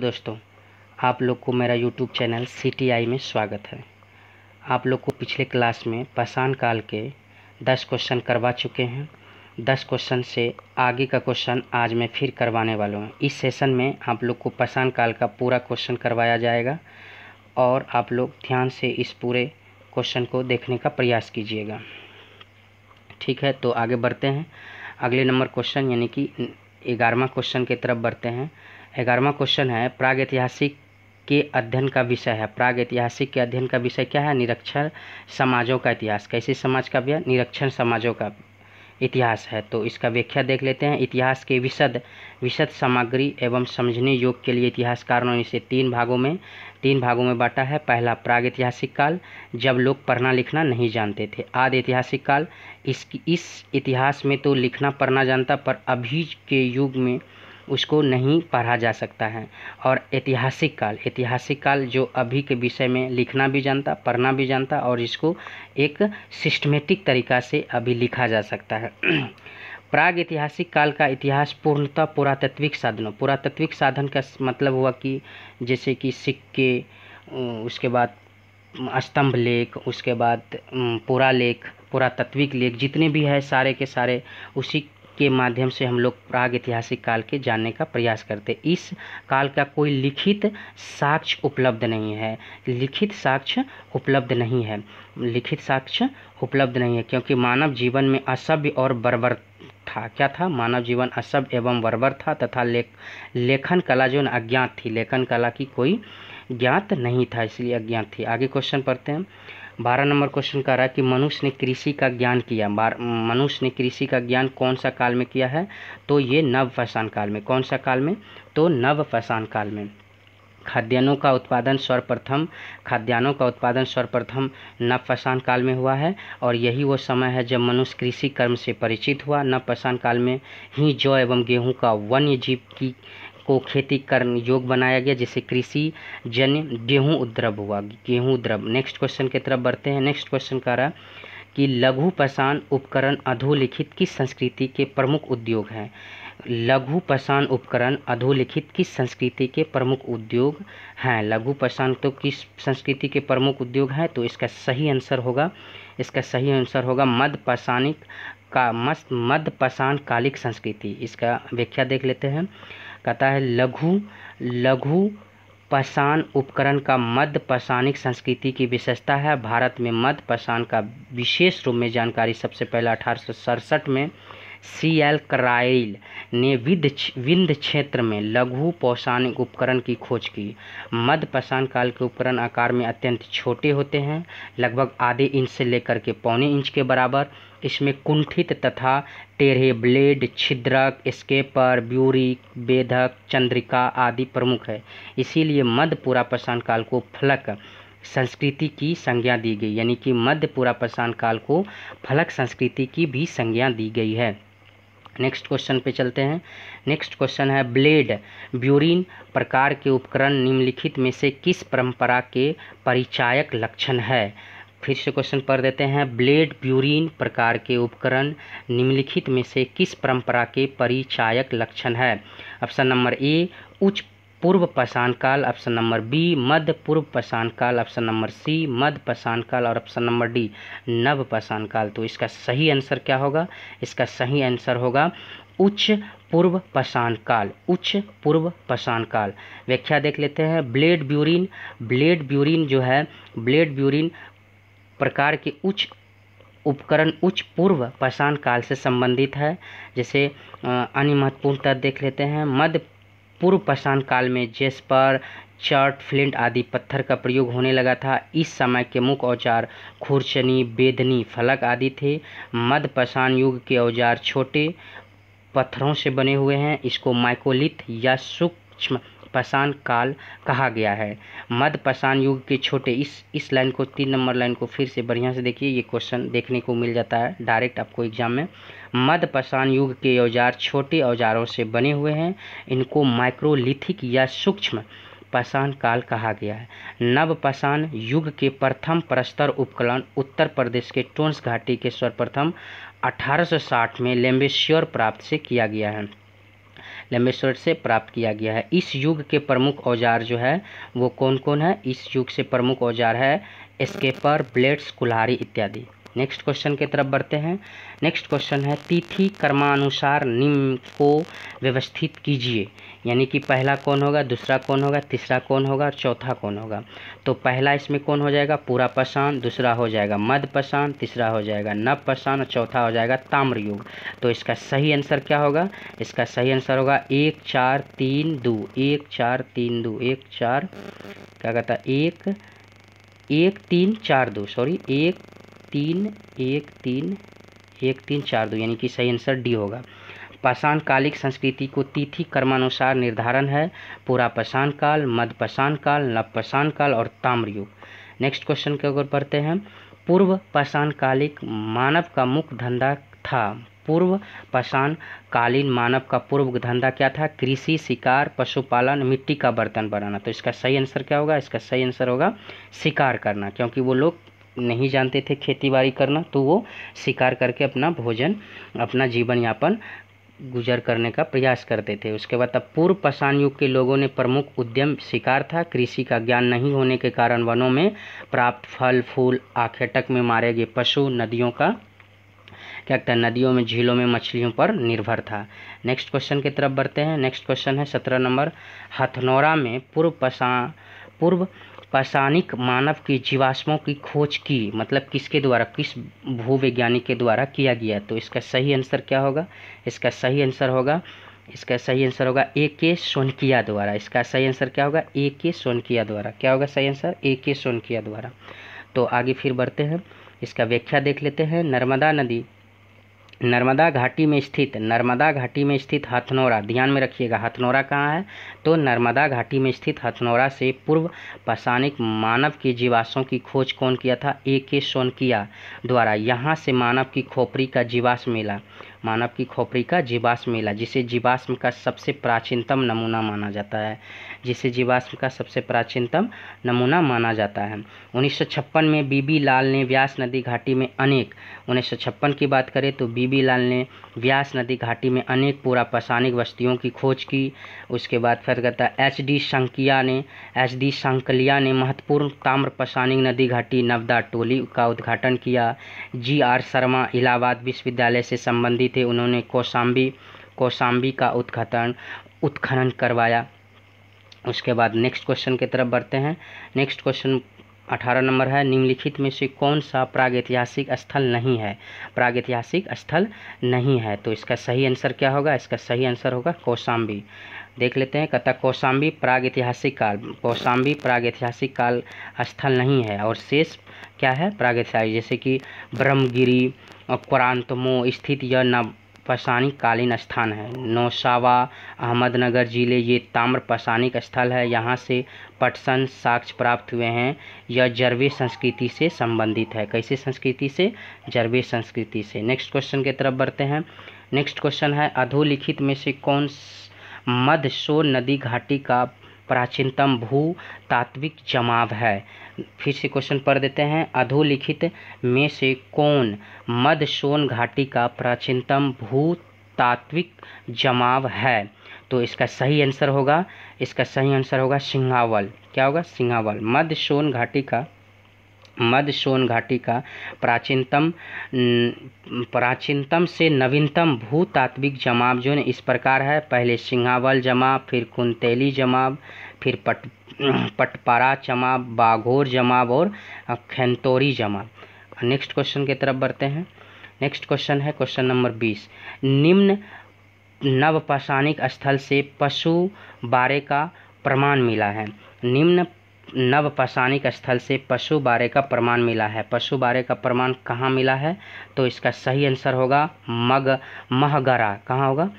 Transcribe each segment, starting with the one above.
दोस्तों, आप लोग को मेरा यूट्यूब चैनल CTI में स्वागत है। आप लोग को पिछले क्लास में पाषाण काल के 10 क्वेश्चन करवा चुके हैं। 10 क्वेश्चन से आगे का क्वेश्चन आज मैं फिर करवाने वाला हूँ। इस सेशन में आप लोग को पाषाण काल का पूरा क्वेश्चन करवाया जाएगा और आप लोग ध्यान से इस पूरे क्वेश्चन को देखने का प्रयास कीजिएगा। ठीक है, तो आगे बढ़ते हैं। अगले नंबर क्वेश्चन यानी कि 11वां क्वेश्चन की तरफ बढ़ते हैं। 11वां क्वेश्चन है, प्रागैतिहासिक के अध्ययन का विषय है। प्रागैतिहासिक के अध्ययन का विषय क्या है? निरक्षर समाजों का इतिहास। कैसे समाज का? निरक्षर समाजों का इतिहास है। तो इसका व्याख्या देख लेते हैं। इतिहास के विशद सामग्री एवं समझने योग्य के लिए इतिहासकारों ने इसे तीन भागों में बांटा है। पहला, प्रागैतिहासिक काल, जब लोग पढ़ना लिखना नहीं जानते थे। आदि ऐतिहासिक काल, इस इतिहास में तो लिखना पढ़ना जानता, पर अभी के युग में उसको नहीं पढ़ा जा सकता है। और ऐतिहासिक काल जो अभी के विषय में लिखना भी जानता, पढ़ना भी जानता और इसको एक सिस्टमेटिक तरीक़ा से अभी लिखा जा सकता है। प्रागैतिहासिक काल का इतिहास पूर्णतः पुरातात्विक साधन का मतलब हुआ कि जैसे कि सिक्के, उसके बाद स्तंभ लेख, उसके बाद पुरातात्विक लेख जितने भी है सारे के सारे उसी के माध्यम से हम लोग प्रागैतिहासिक काल के जानने का प्रयास करते। इस काल का कोई लिखित साक्ष्य उपलब्ध नहीं है। लिखित साक्ष्य उपलब्ध नहीं है क्योंकि मानव जीवन में असभ्य और बर्बर था। क्या था? मानव जीवन असभ्य एवं बर्बर था तथा लेखन कला जो अज्ञात थी। लेखन कला की कोई ज्ञात नहीं था, इसलिए अज्ञात थी। आगे क्वेश्चन पढ़ते हैं। 12 नंबर क्वेश्चन कह रहा है कि मनुष्य ने कृषि का ज्ञान किया। मनुष्य ने कृषि का ज्ञान कौन सा काल में किया है? तो ये नवपाषाण काल में। कौन सा काल में? तो नवपाषाण काल में। खाद्यान्नों का उत्पादन सर्वप्रथम नवपाषाण काल में हुआ है और यही वो समय है जब मनुष्य कृषि कर्म से परिचित हुआ। नवपाषाण काल में ही जौ एवं गेहूँ का वन्य जीव को खेती करने योग्य बनाया गया, जिससे कृषि जन्य गेहूँ उद्रव। नेक्स्ट क्वेश्चन की तरफ बढ़ते हैं। नेक्स्ट क्वेश्चन कह रहा कि लघु पाषाण उपकरण अधोलिखित किस संस्कृति के प्रमुख उद्योग हैं? लघु पाषाण उपकरण अधोलिखित किस संस्कृति के प्रमुख उद्योग हैं? लघु पाषाण तो किस संस्कृति के प्रमुख उद्योग हैं? तो इसका सही आंसर होगा मध्य पाषाण कालिक संस्कृति। इसका व्याख्या देख लेते हैं। कहता है लघु पाषाण उपकरण का मध्य पाषाणिक संस्कृति की विशेषता है। भारत में मध्य पाषाण का विशेष रूप में जानकारी सबसे पहले 1867 में CL कराइल ने विंध्य क्षेत्र में लघु पाषाणिक उपकरण की खोज की। मध्य पाषाण काल के उपकरण आकार में अत्यंत छोटे होते हैं, लगभग आधे इंच से लेकर के पौने इंच के बराबर। इसमें कुंठित तथा टेढ़े ब्लेड, छिद्रक, स्केपर, ब्यूरी, बेधक, चंद्रिका आदि प्रमुख है। इसीलिए मध्य पुरापाषाण काल को फलक संस्कृति की संज्ञा दी गई, यानी कि मध्य पुरापाषाण काल को फलक संस्कृति की भी संज्ञा दी गई है। नेक्स्ट क्वेश्चन पे चलते हैं। नेक्स्ट क्वेश्चन है, ब्लेड ब्यूरिन प्रकार के उपकरण निम्नलिखित में से किस परंपरा के परिचायक लक्षण है? फिर से क्वेश्चन पढ़ देते हैं। ब्लेड ब्यूरिन प्रकार के उपकरण निम्नलिखित में से किस परंपरा के परिचायक लक्षण है? ऑप्शन नंबर ए उच्च पूर्व पाषाण काल, ऑप्शन नंबर बी मध्य पूर्व पाषाण काल, ऑप्शन नंबर सी मध्य पाषाण काल और ऑप्शन नंबर डी नव पाषाण काल। तो इसका सही आंसर क्या होगा? इसका सही आंसर होगा उच्च पूर्व पाषाण काल। व्याख्या देख लेते हैं। ब्लेड ब्यूरिन जो है, ब्लेड ब्यूरिन प्रकार के उच्च उपकरण उच्च पूर्व पाषाण काल से संबंधित है। जैसे अन्य महत्वपूर्ण तथ्य देख लेते हैं। मध्य पूर्व पाषाण काल में जेस्पर, चर्ट, फ्लिंट आदि पत्थर का प्रयोग होने लगा था। इस समय के मुख्य औजार खुरचनी, बेदनी, फलक आदि थे। मध्य पाषाण युग के औजार छोटे पत्थरों से बने हुए हैं। इसको माइकोलिथ या सूक्ष्म पाषाण काल कहा गया है। मध्य पाषाण युग के छोटे, इस लाइन को 3 नंबर लाइन को फिर से बढ़िया से देखिए, ये क्वेश्चन देखने को मिल जाता है डायरेक्ट आपको एग्जाम में। मध्य पाषाण युग के औजार छोटे औजारों से बने हुए हैं। इनको माइक्रोलिथिक या सूक्ष्म पाषाण काल कहा गया है। नव पाषाण युग के प्रथम प्रस्तर उपकरण उत्तर प्रदेश के टोंस घाटी के सर्वप्रथम 1860 में लेम्बेश्योर प्राप्त से किया गया है। लंबेश्वर से प्राप्त किया गया है। इस युग के प्रमुख औजार जो है वो कौन कौन है? इस युग से प्रमुख औजार है स्केपर, ब्लेड्स, कुल्हाड़ी इत्यादि। नेक्स्ट क्वेश्चन की तरफ बढ़ते हैं। नेक्स्ट क्वेश्चन है तिथि क्रमानुसार निम्न को व्यवस्थित कीजिए, यानी कि पहला कौन होगा, दूसरा कौन होगा, तीसरा कौन होगा और चौथा कौन होगा। तो पहला इसमें कौन हो जाएगा? पूरा पाषाण, दूसरा हो जाएगा मध्य पाषाण, तीसरा हो जाएगा नव पाषाण और चौथा हो जाएगा ताम्र युग। तो इसका सही आंसर क्या होगा? इसका सही आंसर होगा 1 4 3 2, 1 4 3 2, 1 4 क्या कहता है 1 1 3 4 2, सॉरी 1 3 1 3 1 3 4 2, यानी कि सही आंसर डी होगा। पाषाण कालिक संस्कृति को तिथि क्रमानुसार निर्धारण है पूरा पाषाण काल, मध्य पाषाण काल, नव पाषाण काल और ताम्र युग। नेक्स्ट क्वेश्चन के ऊपर पढ़ते हैं। पूर्व पाषाण कालिक मानव का मुख्य धंधा था। पूर्व पाषाण कालीन मानव का पूर्व धंधा क्या था? कृषि, शिकार, पशुपालन, मिट्टी का बर्तन बनाना। तो इसका सही आंसर क्या होगा? इसका सही आंसर होगा शिकार करना, क्योंकि वो लोग नहीं जानते थे खेती बाड़ी करना, तो वो शिकार करके अपना भोजन, अपना जीवन यापन गुजर करने का प्रयास करते थे। उसके बाद तब पूर्व पाषाण युग के लोगों ने प्रमुख उद्यम शिकार था। कृषि का ज्ञान नहीं होने के कारण वनों में प्राप्त फल फूल, आखेटक में मारे गए पशु, नदियों का क्या कहता है, नदियों में, झीलों में मछलियों पर निर्भर था। नेक्स्ट क्वेश्चन की तरफ बढ़ते हैं। नेक्स्ट क्वेश्चन है 17 नंबर। हथनौरा में पूर्व पाषाणिक मानव की जीवाश्मों की खोज की, मतलब किसके द्वारा, किस भूवैज्ञानिक के द्वारा किया गया? तो इसका सही आंसर क्या होगा? इसका सही आंसर होगा A.K. सोनकिया द्वारा। इसका सही आंसर क्या होगा? A.K. सोनकिया द्वारा। क्या होगा सही आंसर? A.K. सोनकिया द्वारा। तो आगे फिर बढ़ते हैं, इसका व्याख्या देख लेते हैं। नर्मदा घाटी में स्थित हथनौरा, ध्यान में रखिएगा हथनौरा कहाँ है? तो नर्मदा घाटी में स्थित हथनौरा से पूर्व पाषाणिक मानव के जीवाश्मों की खोज कौन किया था? A.K. सोनकिया द्वारा। यहाँ से मानव की खोपड़ी का जीवाश्म मिला, जिसे जीवाश्म का सबसे प्राचीनतम नमूना माना जाता है। 1956 में बीबी लाल ने व्यास नदी घाटी में 1956 की बात करें तो बीबी लाल ने व्यास नदी घाटी में अनेक पूरा पाषाणिक बस्तियों की खोज की। उसके बाद फिर कहता है एच डी सांकलिया ने महत्वपूर्ण ताम्र पाषाणिक नदी घाटी नवदा टोली का उद्घाटन किया। G.R. शर्मा इलाहाबाद विश्वविद्यालय से संबंधित थे, उन्होंने कौशाम्बी का उत्खनन करवाया। उसके बाद नेक्स्ट क्वेश्चन की तरफ बढ़ते हैं। नेक्स्ट क्वेश्चन 18 नंबर है। निम्नलिखित में से कौन सा प्रागैतिहासिक स्थल नहीं है? तो इसका सही आंसर क्या होगा? इसका सही आंसर होगा कौशाम्बी। देख लेते हैं, कहता कौशाम्बी प्रागैतिहासिक काल स्थल नहीं है और शेष क्या है? प्रागैतिहासिक, जैसे कि ब्रह्मगिरी और क्वांतमो स्थित यह नव पाषाणिक कालीन स्थान है। नौशावा, अहमदनगर जिले ये ताम्र पाषाणिक स्थल है। यहाँ से पटसन साक्ष्य प्राप्त हुए हैं। यह जरवे संस्कृति से संबंधित है। कैसे संस्कृति से? जरवे संस्कृति से। नेक्स्ट क्वेश्चन की तरफ बढ़ते हैं। नेक्स्ट क्वेश्चन है अधोलिखित में से कौन मध्य सोन नदी घाटी का प्राचीनतम भूतात्विक जमाव है? फिर से क्वेश्चन पढ़ देते हैं। अधोलिखित में से कौन मध्य सोन घाटी का प्राचीनतम भूतात्विक जमाव है? तो इसका सही आंसर होगा सिंहावल। क्या होगा? सिंहावल। मध्य सोन घाटी का प्राचीनतम से नवीनतम भूतात्विक जमाव जो है इस प्रकार है। पहले सिंहावल जमाव, फिर कुंतेली जमाव, फिर पटपारा जमाव, बाघोर जमाव और खैंतोरी जमाव। नेक्स्ट क्वेश्चन की तरफ बढ़ते हैं। नेक्स्ट क्वेश्चन है क्वेश्चन नंबर 20। निम्न नवपाषाणिक स्थल से पशु बारे का प्रमाण मिला है। निम्न नवपाषाणिक स्थल से पशु बारे का प्रमाण मिला है। पशु बारे का प्रमाण कहाँ मिला है? तो इसका सही आंसर होगा महगरा। कहाँ होगा?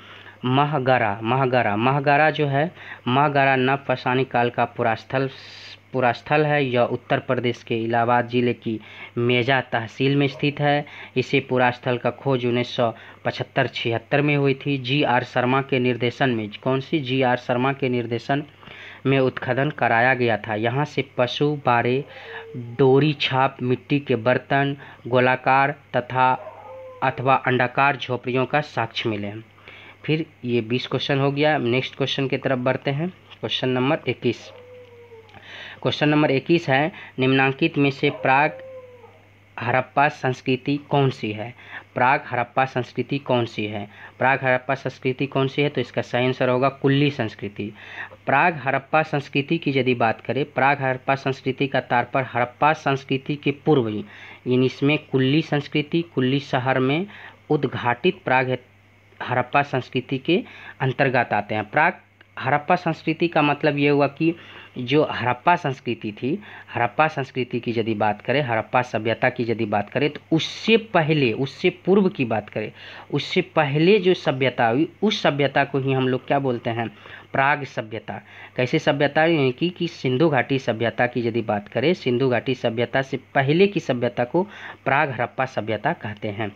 महगरा जो है, महगरा नवपाषाणिक काल का पुरास्थल है। यह उत्तर प्रदेश के इलाहाबाद जिले की मेजा तहसील में स्थित है। इसे पुरास्थल का खोज 1975-76 में हुई थी। G.R. शर्मा के निर्देशन में, कौन सी? G.R. शर्मा के निर्देशन में उत्खनन कराया गया था। यहाँ से पशु बारे, डोरी छाप, मिट्टी के बर्तन, गोलाकार अथवा अंडाकार झोपड़ियों का साक्ष्य मिले। फिर ये 20 क्वेश्चन हो गया। नेक्स्ट क्वेश्चन की तरफ बढ़ते हैं। Question number 21। क्वेश्चन नंबर 21 है, निम्नांकित में से प्राग हड़प्पा संस्कृति कौन सी है? प्राग हड़प्पा संस्कृति कौन सी है? प्राग हड़प्पा संस्कृति कौन सी है? तो इसका सही आंसर होगा कुल्ली संस्कृति। प्राग हड़प्पा संस्कृति की यदि बात करें, प्राग हड़प्पा संस्कृति का तात्पर्य हड़प्पा संस्कृति के पूर्व, इसमें कुल्ली संस्कृति, कुल्ली शहर में उद्घाटित प्राग हड़प्पा संस्कृति के अंतर्गत आते हैं। प्राग हड़प्पा संस्कृति का मतलब ये हुआ कि जो हड़प्पा संस्कृति थी, हड़प्पा संस्कृति की यदि बात करें, हड़प्पा सभ्यता की यदि बात करें, तो उससे पहले, उससे पूर्व की बात करें, उससे पहले जो सभ्यता हुई, उस सभ्यता को ही हम लोग क्या बोलते हैं? प्राग सभ्यता। कैसे सभ्यता? यानी कि सिंधु घाटी सभ्यता की यदि बात करें, सिंधु घाटी सभ्यता से पहले की सभ्यता को प्राग हड़प्पा सभ्यता कहते हैं।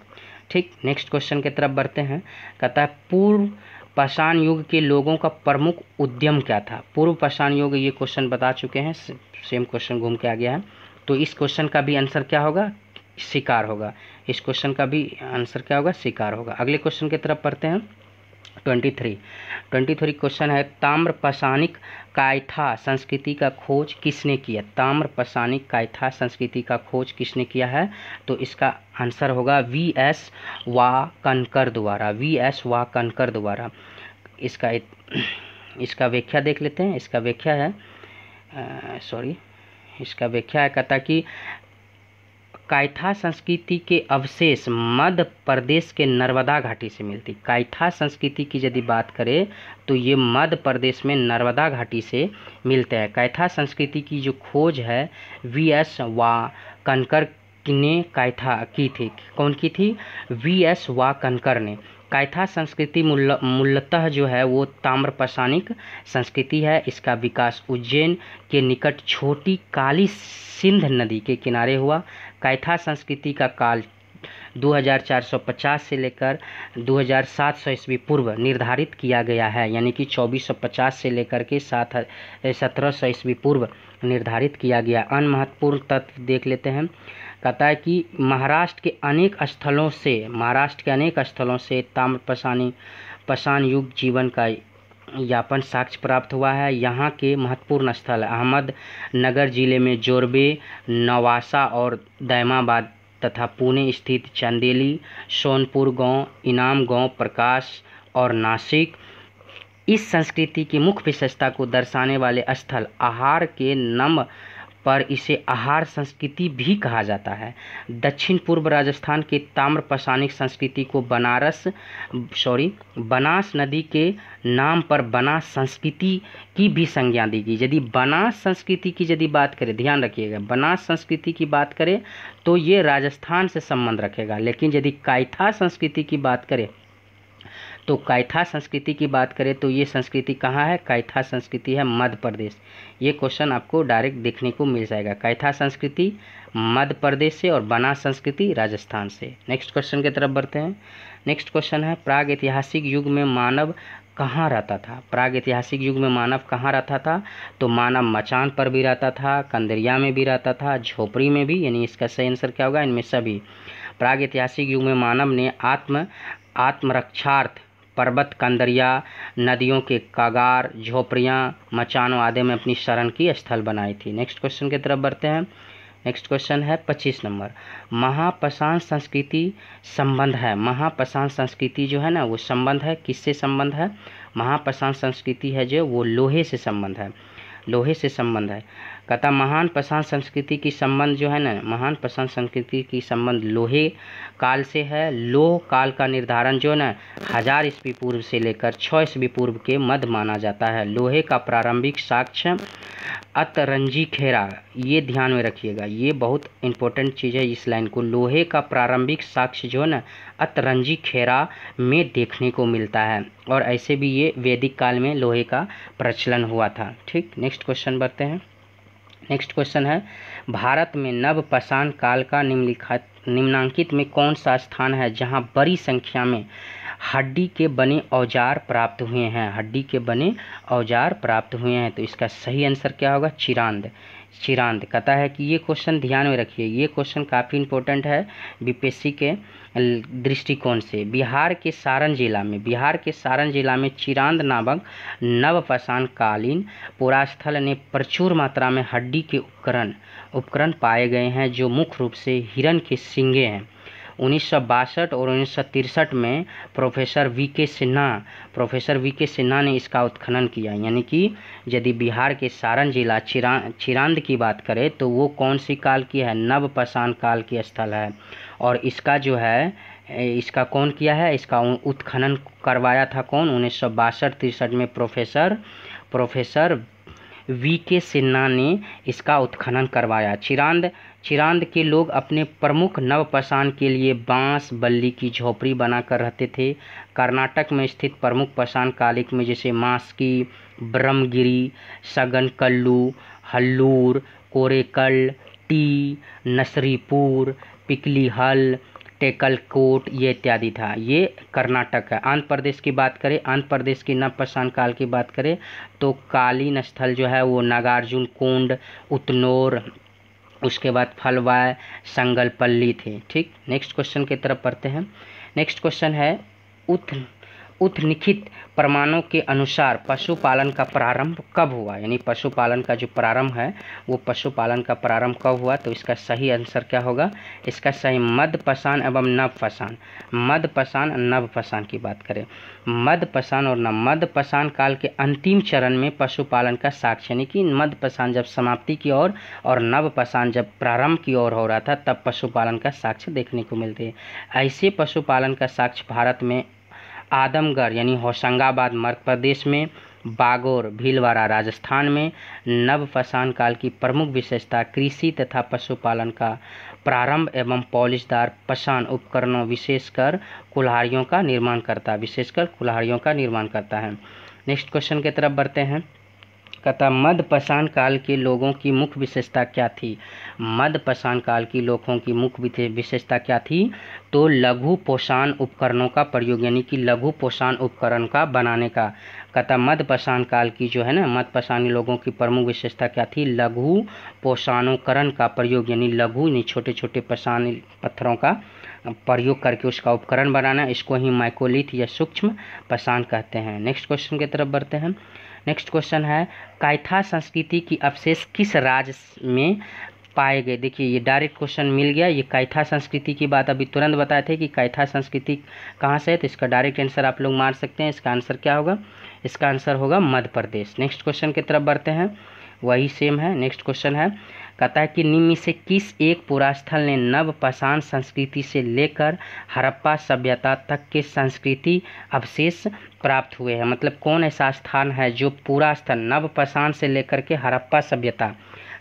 ठीक, नेक्स्ट क्वेश्चन की तरफ बढ़ते हैं। कहता है, पूर्व पाषाण युग के लोगों का प्रमुख उद्यम क्या था? पूर्व पाषाण युग, ये क्वेश्चन बता चुके हैं, सेम क्वेश्चन घूम के आ गया है। तो इस क्वेश्चन का भी आंसर क्या होगा? शिकार होगा। इस क्वेश्चन का भी आंसर क्या होगा? शिकार होगा। अगले क्वेश्चन की तरफ पढ़ते हैं। 23 क्वेश्चन है, ताम्र पाषाणिक कायथा संस्कृति का खोज किसने किया? ताम्र पाषाणिक कायथा संस्कृति का खोज किसने किया है? तो इसका आंसर होगा वी.एस. वाकनकर द्वारा। वी.एस. वाकनकर द्वारा। इसका व्याख्या देख लेते हैं। इसका व्याख्या है इसका व्याख्या है, कहता कि कायथा संस्कृति के अवशेष मध्य प्रदेश के नर्मदा घाटी से मिलती। कायथा संस्कृति की यदि बात करें तो ये मध्य प्रदेश में नर्मदा घाटी से मिलते हैं। कायथा संस्कृति की जो खोज है वी.एस. वाकनकर ने कायथा की थी। कौन की थी? वी.एस. वाकनकर ने। कायथा संस्कृति मूलतः जो है वो ताम्र पाषाणिक संस्कृति है। इसका विकास उज्जैन के निकट छोटी काली सिंध नदी के किनारे हुआ। कायथा संस्कृति का काल 2450 से लेकर 2700 ईस्वी पूर्व निर्धारित किया गया है, यानी कि 2450 से लेकर के 1700 ईस्वी पूर्व निर्धारित किया गया। अन्य महत्वपूर्ण तत्व देख लेते हैं। कहता है कि महाराष्ट्र के अनेक स्थलों से ताम्र पाषाण युग जीवन का यापन साक्ष्य प्राप्त हुआ है। यहाँ के महत्वपूर्ण स्थल अहमदनगर जिले में जोरबे, नवासा और दैमाबाद तथा पुणे स्थित चंदेली, सोनपुर गांव, इनाम गांव, प्रकाश और नासिक। इस संस्कृति की मुख्य विशेषता को दर्शाने वाले स्थल आहार के नाम पर इसे आहार संस्कृति भी कहा जाता है। दक्षिण पूर्व राजस्थान के ताम्र पाषाणिक संस्कृति को बनास नदी के नाम पर बनास संस्कृति की भी संज्ञा दी गई। यदि बनास संस्कृति की यदि बात करें, ध्यान रखिएगा, बनास संस्कृति की बात करें तो ये राजस्थान से संबंध रखेगा, लेकिन यदि कायथा संस्कृति की बात करें तो कायथा संस्कृति की बात करें तो ये संस्कृति कहाँ है? कायथा संस्कृति है मध्य प्रदेश। ये क्वेश्चन आपको डायरेक्ट देखने को मिल जाएगा। कायथा संस्कृति मध्य प्रदेश से और बनास संस्कृति राजस्थान से। नेक्स्ट क्वेश्चन की तरफ बढ़ते हैं। नेक्स्ट क्वेश्चन है, प्राग ऐतिहासिक युग में मानव कहाँ रहता था? प्राग ऐतिहासिक युग में मानव कहाँ रहता था? तो मानव मचान पर भी रहता था, कंदरिया में भी रहता था, झोपड़ी में भी, यानी इसका सही आंसर क्या होगा? इनमें सभी। प्राग ऐतिहासिक युग में मानव ने आत्मरक्षार्थ पर्वत, कंदरिया, नदियों के कागार, झोपड़ियाँ, मचानों आदि में अपनी शरण की स्थल बनाई थी। नेक्स्ट क्वेश्चन की तरफ बढ़ते हैं। नेक्स्ट क्वेश्चन है 25 नंबर, महापाषाण संस्कृति संबंध है। महापाषाण संस्कृति जो है ना वो संबंध है, किससे संबंध है? महापाषाण संस्कृति है जो वो लोहे से संबंध है, लोहे से संबंध है। कहता महान पाषाण संस्कृति की संबंध जो है ना, महान पाषाण संस्कृति की संबंध लोहे काल से है। लोह काल का निर्धारण जो है ना 1000 ईस्वी पूर्व से लेकर 6 ईस्वी पूर्व के मध्य माना जाता है। लोहे का प्रारंभिक साक्ष्य अतरंजी खेरा, ये ध्यान में रखिएगा, ये बहुत इंपॉर्टेंट चीज़ है इस लाइन को। लोहे का प्रारंभिक साक्ष्य जो है ना अतरंजी खेरा में देखने को मिलता है, और ऐसे भी ये वैदिक काल में लोहे का प्रचलन हुआ था। ठीक, नेक्स्ट क्वेश्चन बढ़ते हैं। नेक्स्ट क्वेश्चन है, भारत में नव पाषाण काल का निम्नांकित में कौन सा स्थान है जहां बड़ी संख्या में हड्डी के बने औजार प्राप्त हुए हैं? हड्डी के बने औजार प्राप्त हुए हैं, तो इसका सही आंसर क्या होगा? चिरांद। चिरांद। कहता है कि ये क्वेश्चन ध्यान में रखिए, ये क्वेश्चन काफ़ी इंपॉर्टेंट है बीपीएससी के दृष्टिकोण से। बिहार के सारण जिला में चिरांद नामक नवपाषाण कालीन पुरास्थल ने प्रचुर मात्रा में हड्डी के उपकरण पाए गए हैं, जो मुख्य रूप से हिरण के सींगे हैं। 1962 और 1963 में प्रोफेसर वी के सिन्हा ने इसका उत्खनन किया। यानी कि यदि बिहार के सारण जिला चिरांद की बात करें तो वो कौन सी काल की है, नवपाषाण काल की स्थल है। और इसका जो है इसका कौन किया है, इसका उत्खनन करवाया था कौन, 1962-63 में प्रोफेसर वी के सिन्हा ने इसका उत्खनन करवाया। चिरांद के लोग अपने प्रमुख नवपाषाण के लिए बांस बल्ली की झोपड़ी बनाकर रहते थे। कर्नाटक में स्थित प्रमुख पाषाण कालिक में जैसे मास्की, ब्रह्मगिरी, सगनकल्लू, हल्लूर, कोरेकल, टी, नसरीपुर, पिकलीहल, टेकलकोट ये इत्यादि था। ये कर्नाटक है। आंध्र प्रदेश की बात करें, आंध्र प्रदेश की नवपाषाण काल की बात करें तो कालीन स्थल जो है वो नागार्जुन कोंड, उतनोर, उसके बाद फलवाय, संगलपल्ली थे। ठीक, नेक्स्ट क्वेश्चन की तरफ पढ़ते हैं। नेक्स्ट क्वेश्चन है उल्लिखित प्रमाणों के अनुसार पशुपालन का प्रारंभ कब हुआ। यानी पशुपालन का जो प्रारंभ है वो पशुपालन का प्रारंभ कब हुआ, तो इसका सही आंसर क्या होगा, इसका सही मध्यपाषाण एवं नवपाषाण। मध्यपाषाण नवपाषाण की बात करें, मध्यपाषाण और मध्यपाषाण काल के अंतिम चरण में पशुपालन का साक्ष्य, यानी कि मध्यपाषाण जब समाप्ति की ओर और नवपाषाण जब प्रारंभ की ओर हो रहा था तब पशुपालन का साक्ष्य देखने को मिलते हैं। ऐसे पशुपालन का साक्ष्य भारत में आदमगढ़ यानी होशंगाबाद मध्य प्रदेश में, बागोर भीलवाड़ा राजस्थान में। नवपाषाण काल की प्रमुख विशेषता कृषि तथा पशुपालन का प्रारंभ एवं पॉलिशदार पाषाण उपकरणों विशेषकर कुल्हाड़ियों का निर्माण करता है। नेक्स्ट क्वेश्चन की तरफ बढ़ते हैं। कहता मध्यपाषाण काल के लोगों की मुख्य विशेषता क्या थी। मध्यपाषाण काल की लोगों की मुख्य विशेषता क्या थी, तो लघु पोषण उपकरणों का प्रयोग, यानी कि लघु पोषण उपकरण का बनाने का। कहता मध्यपाषाण काल की जो है ना मध्यपाषाणी लोगों की प्रमुख विशेषता क्या थी, लघु पोषणोपकरण का प्रयोग, यानी लघु यानी छोटे छोटे पाषाण पत्थरों का प्रयोग करके उसका उपकरण बनाना, इसको ही माइकोलिथ या सूक्ष्म पाषाण कहते हैं। नेक्स्ट क्वेश्चन की तरफ बढ़ते हैं। नेक्स्ट क्वेश्चन है कायथा संस्कृति की अवशेष किस राज्य में पाए गए। देखिए ये डायरेक्ट क्वेश्चन मिल गया। ये कायथा संस्कृति की बात अभी तुरंत बताए थे कि कायथा संस्कृति कहाँ से है, तो इसका डायरेक्ट आंसर आप लोग मार सकते हैं। इसका आंसर क्या होगा, इसका आंसर होगा मध्य प्रदेश। नेक्स्ट क्वेश्चन की तरफ बढ़ते हैं, वही सेम है। नेक्स्ट क्वेश्चन है कहता है कि निम्न में से किस एक पुरास्थल ने नवपाषाण संस्कृति से लेकर हड़प्पा सभ्यता तक के संस्कृति अवशेष प्राप्त हुए हैं। मतलब कौन ऐसा स्थान है जो पूरा स्थल नवपाषाण से लेकर के हड़प्पा सभ्यता,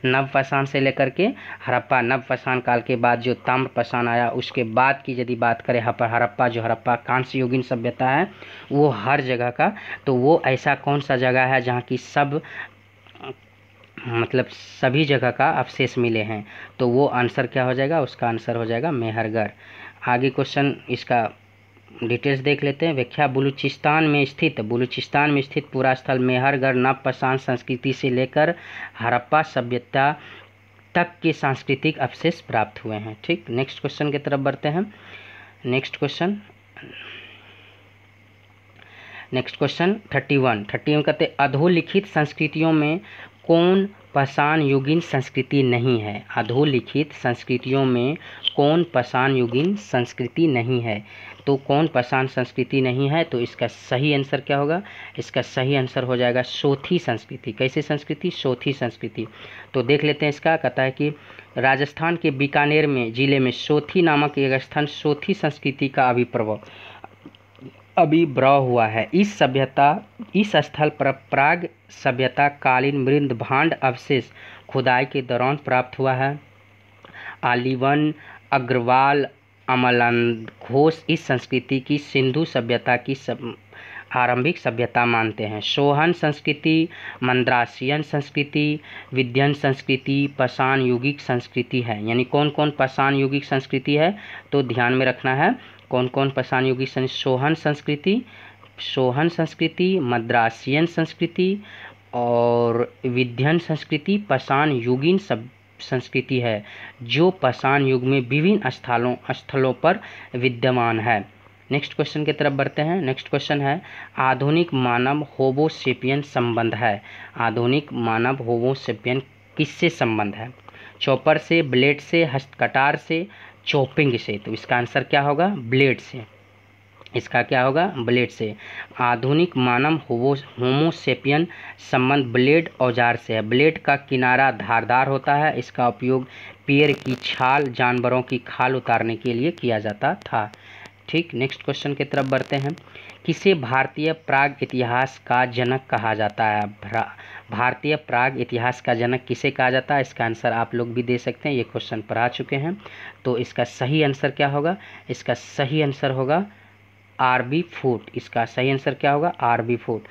नवपाषाण से लेकर के हड़प्पा, नवपाषाण काल के बाद जो ताम्रपाषाण आया उसके बाद की यदि बात करें हड़प्पा, जो हड़प्पा कांस्य युगीन सभ्यता है वो हर जगह का, तो वो ऐसा कौन सा जगह है जहाँ की सभी जगह का अवशेष मिले हैं, तो वो आंसर क्या हो जाएगा, उसका आंसर हो जाएगा मेहरगढ़। आगे क्वेश्चन इसका डिटेल्स देख लेते हैं। व्याख्या बलूचिस्तान में स्थित पूरा स्थल मेहरगढ़ नवपाषाण संस्कृति से लेकर हड़प्पा सभ्यता तक के सांस्कृतिक अवशेष प्राप्त हुए हैं। ठीक, नेक्स्ट क्वेश्चन की तरफ बढ़ते हैं। नेक्स्ट क्वेश्चन 31 कहते अधोलिखित संस्कृतियों में कौन पाषाण युगीन संस्कृति नहीं है। अधोलिखित संस्कृतियों में कौन पाषाण युगीन संस्कृति नहीं है, तो कौन पाषाण संस्कृति नहीं है, तो इसका सही आंसर क्या होगा, इसका सही आंसर हो जाएगा सोथी संस्कृति। कैसे संस्कृति, सोथी संस्कृति। तो देख लेते हैं इसका। कहता है कि राजस्थान के बीकानेर में जिले में सोथी नामक एक स्थान सोथी संस्कृति का आविर्भाव हुआ है। इस स्थल पर प्राग सभ्यता कालीन मृद भांड अवशेष खुदाई के दौरान प्राप्त हुआ है। आलीवन, अग्रवाल, अमलान घोष इस संस्कृति की सिंधु सभ्यता की आरंभिक सभ्यता मानते हैं। सोहन संस्कृति, मंद्रासियन संस्कृति, विध्यन संस्कृति पाषाण युगिक संस्कृति है। यानी कौन कौन पाषाण युगिक संस्कृति है, तो ध्यान में रखना है कौन कौन पाषाण युगिक सोहन संस्कृति, मद्रासियन संस्कृति, और विध्यन संस्कृति पाषाण युगीन संस्कृति है जो पाषाण युग में विभिन्न स्थलों पर विद्यमान है। नेक्स्ट क्वेश्चन की तरफ बढ़ते हैं। नेक्स्ट क्वेश्चन है आधुनिक मानव होमो सेपियन संबंध है। आधुनिक मानव होमो सेपियन किससे संबंध है? चॉपर से, ब्लेड से, हस्तकटार से, चॉपिंग से। तो इसका आंसर क्या होगा? ब्लेड से। इसका क्या होगा? ब्लेड से। आधुनिक मानव होमो सेपियन संबंध ब्लेड औजार से है। ब्लेड का किनारा धारदार होता है। इसका उपयोग पेड़ की छाल, जानवरों की खाल उतारने के लिए किया जाता था। ठीक, नेक्स्ट क्वेश्चन की तरफ बढ़ते हैं। किसे भारतीय प्राग इतिहास का जनक कहा जाता है? भारतीय प्राग इतिहास का जनक किसे कहा जाता है? इसका आंसर आप लोग भी दे सकते हैं, ये क्वेश्चन पढ़ा चुके हैं। तो इसका सही आंसर क्या होगा? इसका सही आंसर होगा आरबी फूट। इसका सही आंसर क्या होगा? आरबी फूट।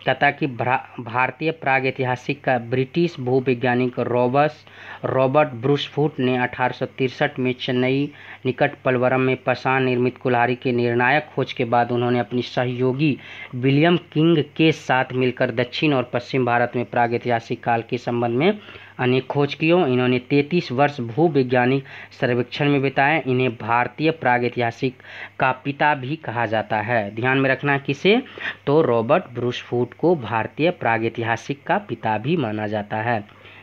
कहता कि भारतीय प्रागैतिहासिक का ब्रिटिश भूवैज्ञानिक रॉबर्ट ब्रूस फूट ने 1863 में चेन्नई निकट पलवरम में पाषाण निर्मित कुल्हाड़ी के निर्णायक खोज के बाद उन्होंने अपनी सहयोगी विलियम किंग के साथ मिलकर दक्षिण और पश्चिम भारत में प्रागैतिहासिक काल के संबंध में अनेक खोज कियों। इन्होंने 33 वर्ष भूवैज्ञानिक सर्वेक्षण में बिताए। इन्हें भारतीय प्रागैतिहासिक का पिता भी कहा जाता है। ध्यान में रखना किसे? तो रॉबर्ट ब्रूस फूट को भारतीय प्रागैतिहासिक का पिता भी माना जाता है।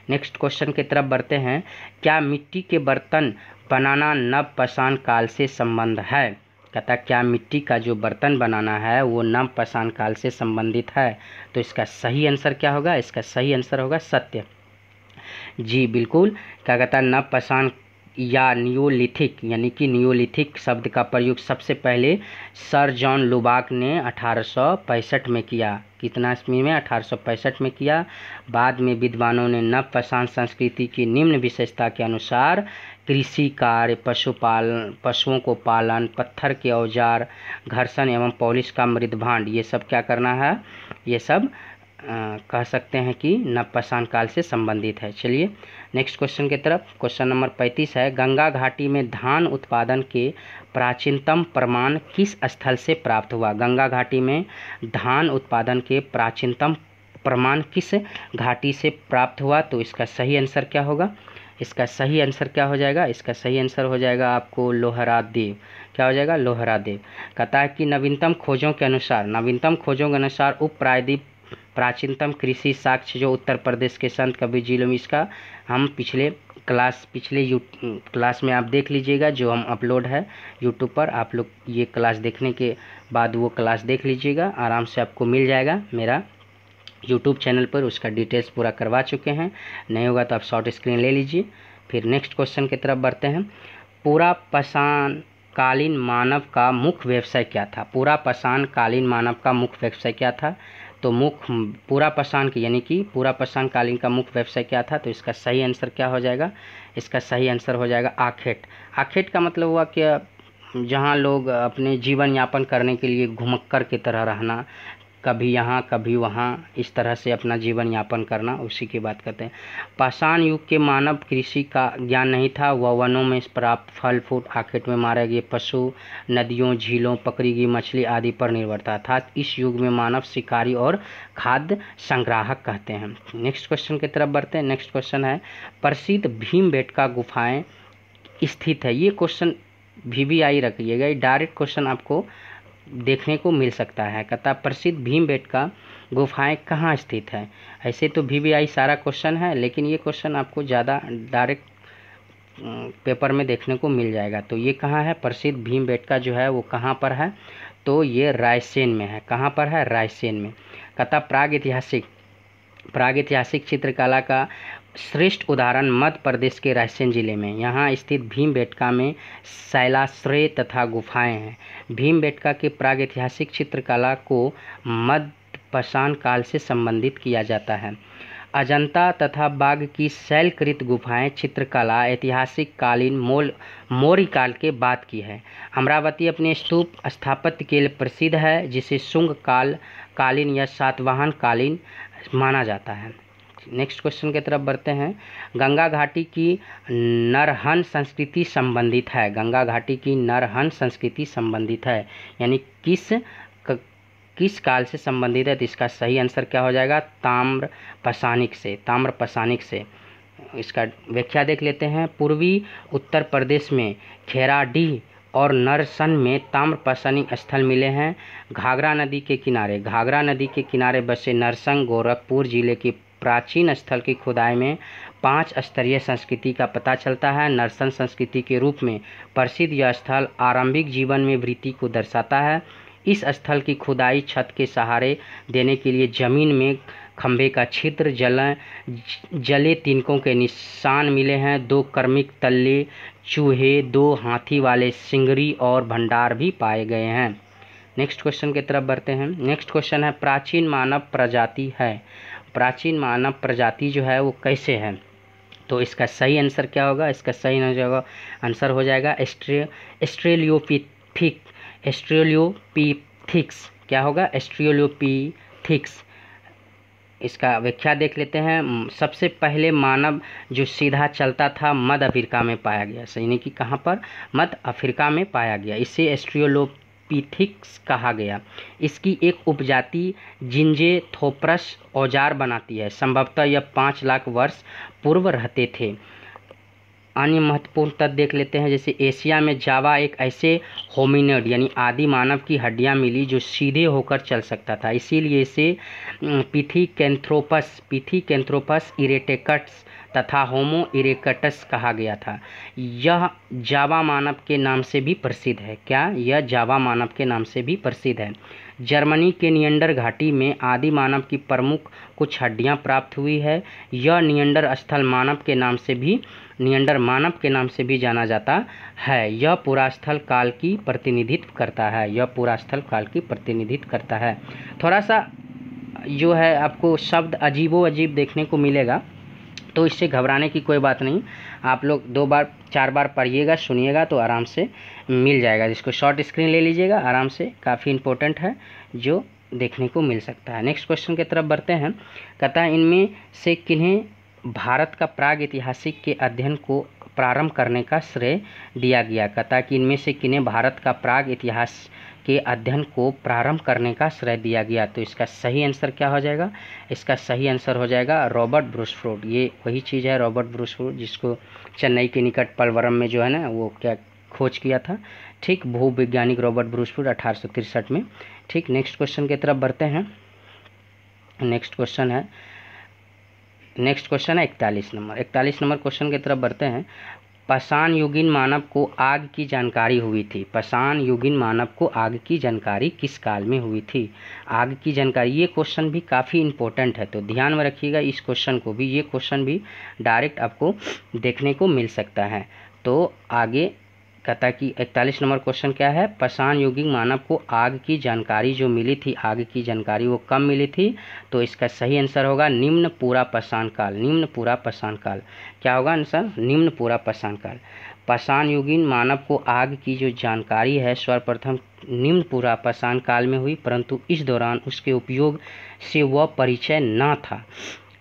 नेक्स्ट क्वेश्चन की तरफ बढ़ते हैं। क्या मिट्टी के बर्तन बनाना नव पाषाण काल से संबंध है? कहता क्या मिट्टी का जो बर्तन बनाना है वो नव पाषाण काल से संबंधित है। तो इसका सही आंसर क्या होगा? इसका सही आंसर होगा सत्य। जी बिल्कुल। क्या कहता है? नव पाषाण या नियोलिथिक, यानी कि नियोलिथिक शब्द का प्रयोग सबसे पहले सर जॉन लुबाक ने 1865 में किया। कितना ईस्वी में? 1865 में किया। बाद में विद्वानों ने नव पाषाण संस्कृति की निम्न विशेषता के अनुसार कृषि कार्य, पशुओं को पालन, पत्थर के औजार, घर्षण एवं पॉलिश का मृदभांड, ये सब क्या करना है? ये सब कह सकते हैं कि नव पाषाण काल से संबंधित है। चलिए नेक्स्ट क्वेश्चन की तरफ। क्वेश्चन नंबर 35 है गंगा घाटी में धान उत्पादन के प्राचीनतम प्रमाण किस स्थल से प्राप्त हुआ? गंगा घाटी में धान उत्पादन के प्राचीनतम प्रमाण किस घाटी से प्राप्त हुआ? तो इसका सही आंसर क्या होगा? इसका सही आंसर क्या हो जाएगा? इसका सही आंसर हो जाएगा आपको लोहरादेव। क्या हो जाएगा? लोहरादेव। कहता है कि नवीनतम खोजों के अनुसार उप प्रायद्वीप प्राचीनतम कृषि साक्ष्य जो उत्तर प्रदेश के संत कबीर जिले में, इसका हम पिछले क्लास में आप देख लीजिएगा, जो हम अपलोड है यूट्यूब पर। आप लोग ये क्लास देखने के बाद वो क्लास देख लीजिएगा, आराम से आपको मिल जाएगा मेरा यूट्यूब चैनल पर। उसका डिटेल्स पूरा करवा चुके हैं, नहीं होगा तो आप शॉर्ट स्क्रीन ले लीजिए। फिर नेक्स्ट क्वेश्चन की तरफ बढ़ते हैं। पूरा पाषाण कालीन मानव का मुख्य व्यवसाय क्या था? पूरा पाषाण कालीन मानव का मुख्य व्यवसाय क्या था? तो पूरा पाषाण की, यानी कि पूरा पाषाण कालीन का मुख्य व्यवसाय क्या था? तो इसका सही आंसर क्या हो जाएगा? इसका सही आंसर हो जाएगा आखेट। आखेट का मतलब हुआ कि जहाँ लोग अपने जीवन यापन करने के लिए घुमक्कर की तरह रहना, कभी यहाँ कभी वहाँ, इस तरह से अपना जीवन यापन करना, उसी की बात करते हैं। पाषाण युग के मानव कृषि का ज्ञान नहीं था। वह वनों में प्राप्त फल फूल, आखेट में मारे गए पशु, नदियों, झीलों, पकड़ी गई मछली आदि पर निर्भरता था। इस युग में मानव शिकारी और खाद्य संग्राहक कहते हैं। नेक्स्ट क्वेश्चन की तरफ बढ़ते हैं। नेक्स्ट क्वेश्चन है प्रसिद्ध भीमबेटका गुफाएं स्थित है। ये क्वेश्चन VVI रखिएगा, डायरेक्ट क्वेश्चन आपको देखने को मिल सकता है। कहता प्रसिद्ध भीमबेटका गुफाएं कहाँ स्थित है? ऐसे तो VVI सारा क्वेश्चन है, लेकिन ये क्वेश्चन आपको ज़्यादा डायरेक्ट पेपर में देखने को मिल जाएगा। तो ये कहाँ है? प्रसिद्ध भीमबेटका जो है वो कहाँ पर है? तो ये रायसेन में है। कहाँ पर है? रायसेन में। कहता प्रागैतिहासिक चित्रकला का श्रेष्ठ उदाहरण मध्य प्रदेश के रायसेन जिले में, यहाँ स्थित भीमबेटका में शैलाश्रय तथा गुफाएं हैं। भीमबेटका के प्रागैतिहासिक चित्रकला को मध्य पाषाण काल से संबंधित किया जाता है। अजंता तथा बाघ की शैलकृत गुफाएं चित्रकला ऐतिहासिक कालीन मौर्य काल के बाद की है। अमरावती अपने स्तूप स्थापत्य के लिए प्रसिद्ध है, जिसे शुंग कालीन या सातवाहन कालीन माना जाता है। नेक्स्ट क्वेश्चन की तरफ बढ़ते हैं। गंगा घाटी की नरहन संस्कृति संबंधित है। गंगा घाटी की नरहन संस्कृति संबंधित है, यानी किस काल से संबंधित है? तो इसका सही आंसर क्या हो जाएगा? ताम्र पाषाणिक से, ताम्र पाषाणिक से। इसका व्याख्या देख लेते हैं। पूर्वी उत्तर प्रदेश में खेराडीह और नरसन में ताम्र पाषाणिक स्थल मिले हैं। घाघरा नदी के किनारे, घाघरा नदी के किनारे बसे नरसन गोरखपुर जिले की प्राचीन स्थल की खुदाई में 5 स्तरीय संस्कृति का पता चलता है। नरसन संस्कृति के रूप में प्रसिद्ध यह स्थल आरंभिक जीवन में वृत्ति को दर्शाता है। इस स्थल की खुदाई छत के सहारे देने के लिए जमीन में खंभे का छिद्र, जले तिनकों के निशान मिले हैं। 2 क्रमिक तल्ले, चूहे, 2 हाथी वाले सिंगरी और भंडार भी पाए गए हैं। नेक्स्ट क्वेश्चन की तरफ बढ़ते हैं। नेक्स्ट क्वेश्चन है प्राचीन मानव प्रजाति है। प्राचीन मानव प्रजाति जो है वो कैसे है? तो इसका सही आंसर क्या होगा? इसका सही आंसर हो जाएगा एस्ट्रेलियोपिथिक्स। क्या एस्ट्रेलियोपिथिक्स? एस्ट्रेलियोपिथिक्स। इसका व्याख्या देख लेते हैं। सबसे पहले मानव जो सीधा चलता था मध्य अफ्रीका में पाया गया। यानी कि कहाँ पर? मध्य अफ्रीका में पाया गया। इसे एस्ट्रेलियोपिथिक्स कहा गया। इसकी एक उपजाति जिंजेथोप्रस औजार बनाती है। संभवतः यह 5 लाख वर्ष पूर्व रहते थे। अन्य महत्वपूर्ण तथ्य देख लेते हैं। जैसे एशिया में जावा एक ऐसे होमिनिड यानी आदि मानव की हड्डियां मिली जो सीधे होकर चल सकता था, इसीलिए इसे पिथिकेंथ्रोपस इरेक्टस तथा होमो इरेक्टस कहा गया था। यह जावा मानव के नाम से भी प्रसिद्ध है। क्या? यह जावा मानव के नाम से भी प्रसिद्ध है। जर्मनी के नियंडर घाटी में आदि मानव की प्रमुख कुछ हड्डियां प्राप्त हुई है। यह नियंडर स्थल मानव के नाम से भी नियंडर मानव के नाम से भी जाना जाता है। यह पूरा स्थल काल की प्रतिनिधित्व करता है। यह पूरा स्थल काल की प्रतिनिधित्व करता है। थोड़ा सा जो है आपको शब्द अजीबो अजीब देखने को मिलेगा, तो इससे घबराने की कोई बात नहीं। आप लोग 2 बार 4 बार पढ़िएगा, सुनिएगा तो आराम से मिल जाएगा। जिसको शॉर्ट स्क्रीन ले लीजिएगा आराम से, काफ़ी इम्पोर्टेंट है जो देखने को मिल सकता है। नेक्स्ट क्वेश्चन की तरफ बढ़ते हैं। कहता है इनमें से किन्हें भारत का प्राग ऐतिहासिक के अध्ययन को प्रारंभ करने का श्रेय दिया गया? कहता है कि इनमें से किन्हें भारत का प्राग इतिहास के अध्ययन को प्रारंभ करने का श्रेय दिया गया? तो इसका सही आंसर क्या हो जाएगा? इसका सही आंसर हो जाएगा रॉबर्ट ब्रूसफोर्ड। ये वही चीज़ है रॉबर्ट ब्रूसफोर्ड जिसको चेन्नई के निकट पलवरम में जो है ना वो क्या खोज किया था। ठीक, भूवैज्ञानिक रॉबर्ट ब्रूसफोर्ड 1863 में। ठीक, नेक्स्ट क्वेश्चन की तरफ बढ़ते हैं। नेक्स्ट क्वेश्चन है 41 नंबर। 41 नंबर क्वेश्चन की तरफ बढ़ते हैं। पाषाण युगीन मानव को आग की जानकारी हुई थी। पाषाण युगीन मानव को आग की जानकारी किस काल में हुई थी? आग की जानकारी, ये क्वेश्चन भी काफ़ी इंपॉर्टेंट है, तो ध्यान में रखिएगा इस क्वेश्चन को भी। ये क्वेश्चन भी डायरेक्ट आपको देखने को मिल सकता है। तो आगे कहता कि 41 नंबर क्वेश्चन क्या है? पाषाण युगीन मानव को आग की जानकारी जो मिली थी, आग की जानकारी वो कब मिली थी? तो इसका सही आंसर होगा निम्न पूरा पाषाण काल। निम्न पूरा पाषाण काल। क्या होगा आंसर? निम्न पूरा पाषाण काल। पाषाण युगीन मानव को आग की जो जानकारी है सर्वप्रथम निम्न पूरा पाषाण काल में हुई, परंतु इस दौरान उसके उपयोग से वह परिचय न था।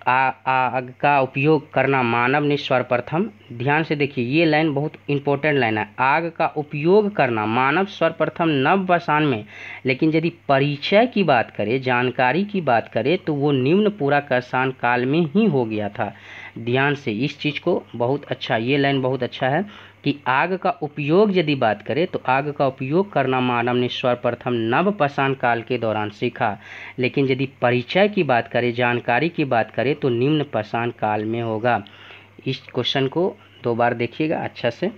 आग का उपयोग करना मानव ने सर्वप्रथम, ध्यान से देखिए ये लाइन बहुत इंपॉर्टेंट लाइन है। आग का उपयोग करना मानव सर्वप्रथम नव पाषाण में, लेकिन यदि परिचय की बात करें, जानकारी की बात करें, तो वो निम्न पूरा पाषाण काल में ही हो गया था। ध्यान से इस चीज़ को बहुत अच्छा, ये लाइन बहुत अच्छा है कि आग का उपयोग यदि बात करें तो आग का उपयोग करना मानव ने सर्वप्रथम नव पाषाण काल के दौरान सीखा, लेकिन यदि परिचय की बात करें, जानकारी की बात करें, तो निम्न पाषाण काल में होगा। इस क्वेश्चन को 2 बार देखिएगा अच्छा से।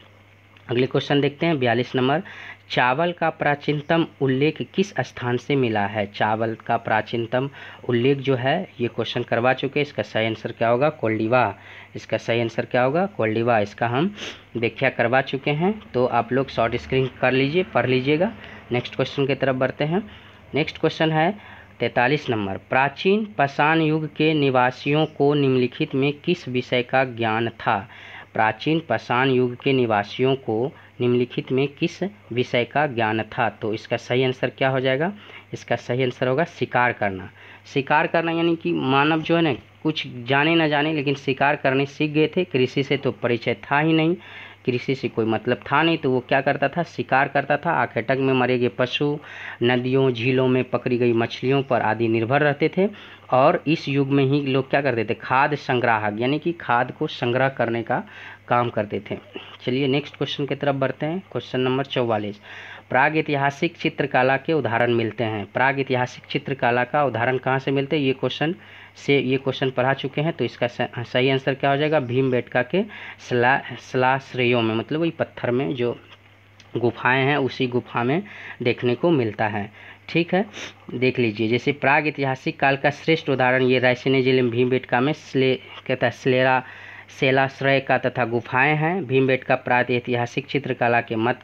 अगले क्वेश्चन देखते हैं 42 नंबर। चावल का प्राचीनतम उल्लेख किस स्थान से मिला है? चावल का प्राचीनतम उल्लेख जो है ये क्वेश्चन करवा चुके हैं। इसका सही आंसर क्या होगा? कोल्डिवा। इसका सही आंसर क्या होगा? कोल्डिवा। इसका हम व्याख्या करवा चुके हैं, तो आप लोग शॉर्ट स्क्रीन कर लीजिए, पढ़ लीजिएगा। नेक्स्ट क्वेश्चन की तरफ बढ़ते हैं। नेक्स्ट क्वेश्चन है 43 नंबर। प्राचीन पाषाण युग के निवासियों को निम्नलिखित में किस विषय का ज्ञान था? प्राचीन पाषाण युग के निवासियों को निम्नलिखित में किस विषय का ज्ञान था? तो इसका सही आंसर क्या हो जाएगा? इसका सही आंसर होगा शिकार करना। शिकार करना यानी कि मानव जो है ना कुछ जाने न जाने लेकिन शिकार करने सीख गए थे। कृषि से तो परिचय था ही नहीं, कृषि से कोई मतलब था नहीं, तो वो क्या करता था, शिकार करता था। आखेटक में मरे गए पशु, नदियों झीलों में पकड़ी गई मछलियों पर आदि निर्भर रहते थे। और इस युग में ही लोग क्या करते थे, खाद्य संग्राहक यानी कि खाद को संग्रह करने का काम करते थे। चलिए नेक्स्ट क्वेश्चन की तरफ बढ़ते हैं। क्वेश्चन नंबर 44, प्राग ऐतिहासिक चित्रकला के उदाहरण मिलते हैं। प्राग ऐतिहासिक चित्रकला का उदाहरण कहाँ से मिलते हैं, ये क्वेश्चन पढ़ा चुके हैं। तो इसका सही आंसर क्या हो जाएगा, भीमबेटका के शिलाश्रयों में, मतलब वही पत्थर में जो गुफाएं हैं उसी गुफा में देखने को मिलता है। ठीक है, देख लीजिए। जैसे प्राग ऐतिहासिक काल का श्रेष्ठ उदाहरण ये रायसेन जिले में भीमबेटका में शिलाश्रय का तथा गुफाएं हैं। भीमबेटका प्राग ऐतिहासिक चित्रकला के मत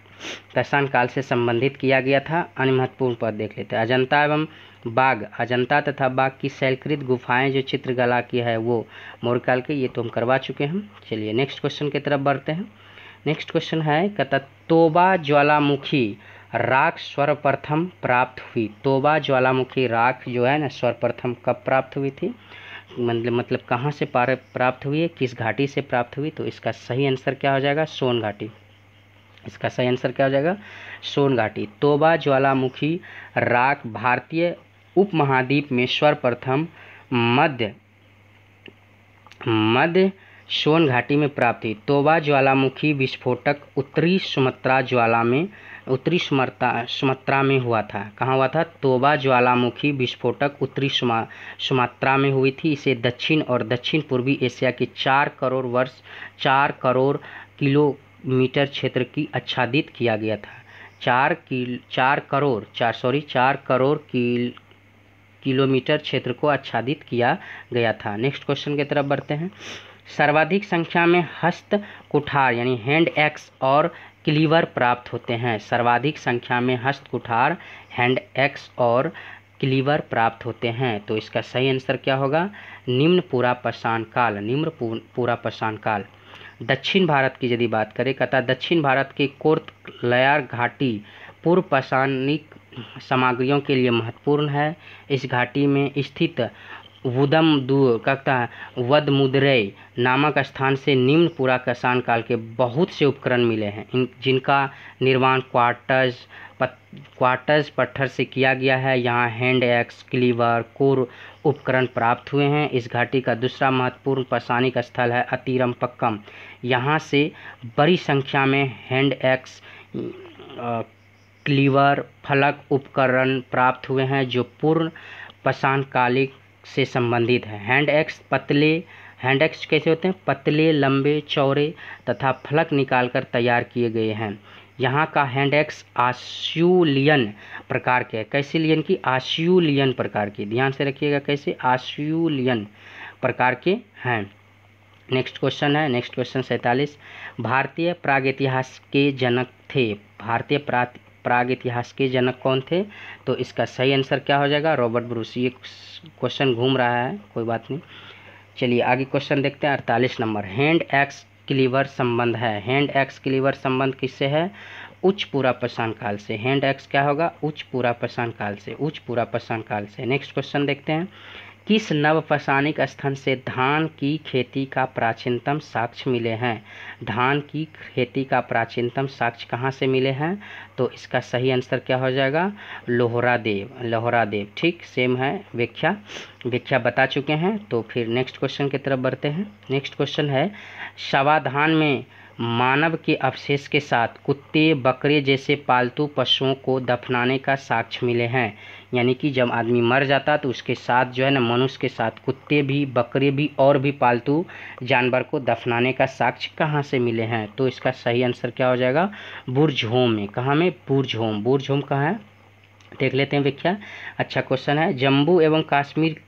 पाषाण काल से संबंधित किया गया था। अन्य महत्वपूर्ण पद देख लेते हैं। अजंता एवं बाघ, अजंता तथा बाघ की शैलकृत गुफाएं जो चित्रकला की है वो मौर्य काल के, ये तो हम करवा चुके हैं। चलिए नेक्स्ट क्वेश्चन की तरफ बढ़ते हैं। नेक्स्ट क्वेश्चन है कहता तोबा ज्वालामुखी राख सर्वप्रथम प्राप्त हुई। तोबा ज्वालामुखी राख जो है ना सर्वप्रथम कब प्राप्त हुई थी, मतलब कहाँ से प्राप्त हुई है, किस घाटी से प्राप्त हुई। तो इसका सही आंसर क्या हो जाएगा, सोन घाटी। इसका सही आंसर क्या हो जाएगा, सोन घाटी। तोबा ज्वालामुखी राख भारतीय उपमहाद्वीप में सर्वप्रथम मध्य सोन घाटी में प्राप्त हुई। तोबा ज्वालामुखी विस्फोटक उत्तरी सुमात्रा में हुआ था। कहाँ हुआ था, तोबा ज्वालामुखी विस्फोटक उत्तरी सुमात्रा में हुई थी। इसे दक्षिण और दक्षिण पूर्वी एशिया के 4 करोड़ किलोमीटर क्षेत्र की आच्छादित किया गया था। 4 करोड़ किलोमीटर क्षेत्र को आच्छादित किया गया था। नेक्स्ट क्वेश्चन की तरफ बढ़ते हैं। सर्वाधिक संख्या में हस्त कुठार यानी हैंड एक्स और क्लीवर प्राप्त होते हैं। सर्वाधिक संख्या में हस्त कुठार, हैंड एक्स और क्लीवर प्राप्त होते हैं। तो इसका सही आंसर क्या होगा, निम्न पूरा पाषाण काल। दक्षिण भारत की यदि बात करें, कहता दक्षिण भारत के कोर्टलयार घाटी पूर्व पाषाणिक सामग्रियों के लिए महत्वपूर्ण है। इस घाटी में स्थित वदमुद्रै नामक स्थान से निम्न पूरा पाषाण काल के बहुत से उपकरण मिले हैं, जिनका निर्माण क्वार्टज पत्थर से किया गया है। यहाँ हैंड एक्स, क्लीवर, कोर उपकरण प्राप्त हुए हैं। इस घाटी का दूसरा महत्वपूर्ण पाषाणिक स्थल है अतिरम्पक्कम। यहाँ से बड़ी संख्या में हैंड एक्स, क्लीवर, फलक उपकरण प्राप्त हुए हैं जो पूर्ण पाषाण कालिक से संबंधित है। हैंड एक्स कैसे होते हैं, पतले, लंबे, चौड़े तथा फलक निकालकर तैयार किए गए हैं। यहाँ का हैंड एक्स आस्यूलियन प्रकार के है। कैसे लियन की, आस्यूलियन प्रकार के, ध्यान से रखिएगा, कैसे आस्यूलियन प्रकार के हैं। नेक्स्ट क्वेश्चन है, नेक्स्ट क्वेश्चन 47, भारतीय प्रागैतिहास के जनक थे। भारतीय प्रागैतिहास के जनक कौन थे। तो इसका सही आंसर क्या हो जाएगा, रॉबर्ट ब्रूस। ये क्वेश्चन घूम रहा है, कोई बात नहीं। चलिए आगे क्वेश्चन देखते हैं। 48 नंबर, हैंड एक्स क्लीवर संबंध है। हैंड एक्स क्लीवर संबंध किससे है, उच्च पूरा पाषाण काल से। हैंड एक्स क्या होगा, उच्च पूरा पाषाण काल से। नेक्स्ट क्वेश्चन देखते हैं। किस नवपाषाणिक स्थल से धान की खेती का प्राचीनतम साक्ष्य मिले हैं। धान की खेती का प्राचीनतम साक्ष्य कहाँ से मिले हैं। तो इसका सही आंसर क्या हो जाएगा, लोहरादेव। ठीक, सेम है, व्याख्या बता चुके हैं। तो फिर नेक्स्ट क्वेश्चन की तरफ बढ़ते हैं। नेक्स्ट क्वेश्चन है, शवाधान में मानव के अवशेष के साथ कुत्ते, बकरे जैसे पालतू पशुओं को दफनाने का साक्ष्य मिले हैं। यानी कि जब आदमी मर जाता तो उसके साथ जो है ना, मनुष्य के साथ कुत्ते भी, बकरे भी और भी पालतू जानवर को दफनाने का साक्ष्य कहाँ से मिले हैं। तो इसका सही आंसर क्या हो जाएगा, बुर्जहोम में। कहाँ में, बुर्जहोम कहाँ है, देख लेते हैं व्याख्या। अच्छा क्वेश्चन है, जम्मू एवं कश्मीर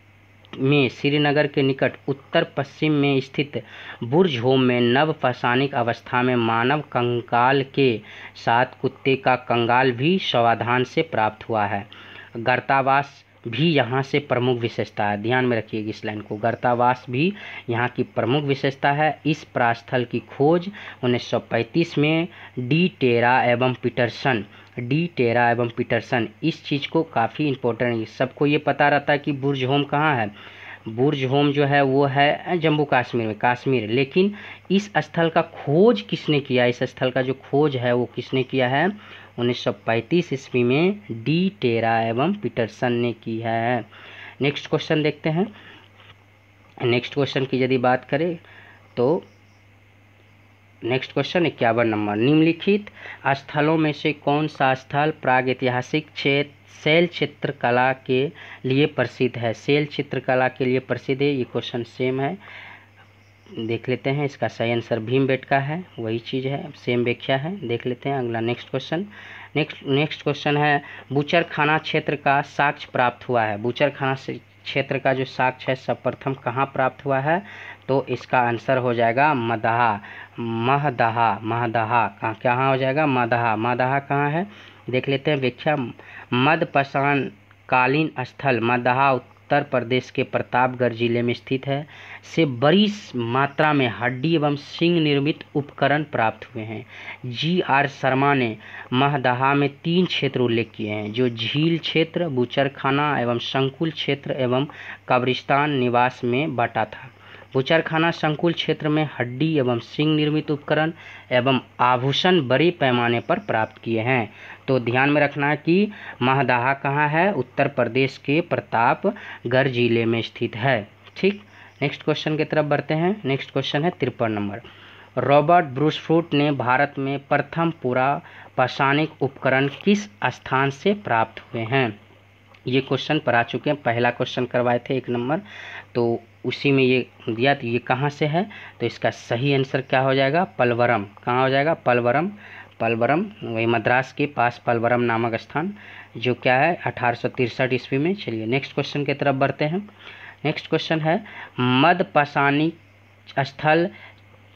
में श्रीनगर के निकट उत्तर पश्चिम में स्थित बुर्जहोम में नवपाषाणिक अवस्था में मानव कंकाल के साथ कुत्ते का कंकाल भी शवाधान से प्राप्त हुआ है। गर्तावास भी यहाँ से प्रमुख विशेषता है, ध्यान में रखिएगा इस लाइन को। गर्तावास भी यहाँ की प्रमुख विशेषता है। इस प्रास्थल की खोज 1935 में डी टेरा एवं पीटरसन इस चीज़ को काफ़ी इम्पोर्टेंट है। सबको ये पता रहता है कि बुर्जहोम कहाँ है, बुर्ज होम जो है वो है जम्मू कश्मीर में, कश्मीर। लेकिन इस स्थल का खोज किसने किया, इस स्थल का जो खोज है वो किसने किया है, 1935 ईस्वी में डी टेरा एवं पीटरसन ने की है। नेक्स्ट क्वेश्चन देखते हैं। नेक्स्ट क्वेश्चन की यदि बात करें तो नेक्स्ट क्वेश्चन 51 नंबर, निम्नलिखित स्थलों में से कौन सा स्थल प्रागैतिहासिक शैल चित्रकला के लिए प्रसिद्ध है, शैल चित्रकला के लिए प्रसिद्ध है। ये क्वेश्चन सेम है, देख लेते हैं। इसका सही आंसर भीमबेटका है, वही चीज़ है, सेम व्याख्या है। देख लेते हैं अगला नेक्स्ट क्वेश्चन। नेक्स्ट क्वेश्चन है, बूचरखाना क्षेत्र का साक्ष्य प्राप्त हुआ है। बूचरखाना क्षेत्र का जो साक्ष्य है सर्वप्रथम कहाँ प्राप्त हुआ है, तो इसका आंसर हो जाएगा महदहा। कहाँ हो जाएगा, महदहा कहाँ है, देख लेते हैं व्याख्या। मध्यपाषाण कालीन स्थल महदहा उत्तर प्रदेश के प्रतापगढ़ जिले में स्थित है, से बड़ी मात्रा में हड्डी एवं सिंह निर्मित उपकरण प्राप्त हुए हैं। जी.आर. शर्मा ने महदहा में 3 क्षेत्र उल्लेख किए हैं, जो झील क्षेत्र, बूचरखाना एवं संकुल क्षेत्र एवं कब्रिस्तान निवास में बटा था। बूचरखाना संकुल क्षेत्र में हड्डी एवं सिंह निर्मित उपकरण एवं आभूषण बड़े पैमाने पर प्राप्त किए हैं। तो ध्यान में रखना है कि महदहा कहाँ है, उत्तर प्रदेश के प्रतापगढ़ जिले में स्थित है। ठीक, नेक्स्ट क्वेश्चन की तरफ बढ़ते हैं। नेक्स्ट क्वेश्चन है 53 नंबर, रॉबर्ट ब्रूसफुट ने भारत में प्रथम पूरा पाषाणिक उपकरण किस स्थान से प्राप्त हुए हैं। ये क्वेश्चन पढ़ा चुके हैं, पहला क्वेश्चन करवाए थे 1 नंबर, तो उसी में ये दिया, तो ये कहाँ से है, तो इसका सही आंसर क्या हो जाएगा, पलवरम। कहाँ हो जाएगा, पलवरम, वही मद्रास के पास पलवरम नामक स्थान, जो क्या है 1863 ईस्वी में। चलिए नेक्स्ट क्वेश्चन की तरफ बढ़ते हैं। नेक्स्ट क्वेश्चन है, मध्यपाषाणिक स्थल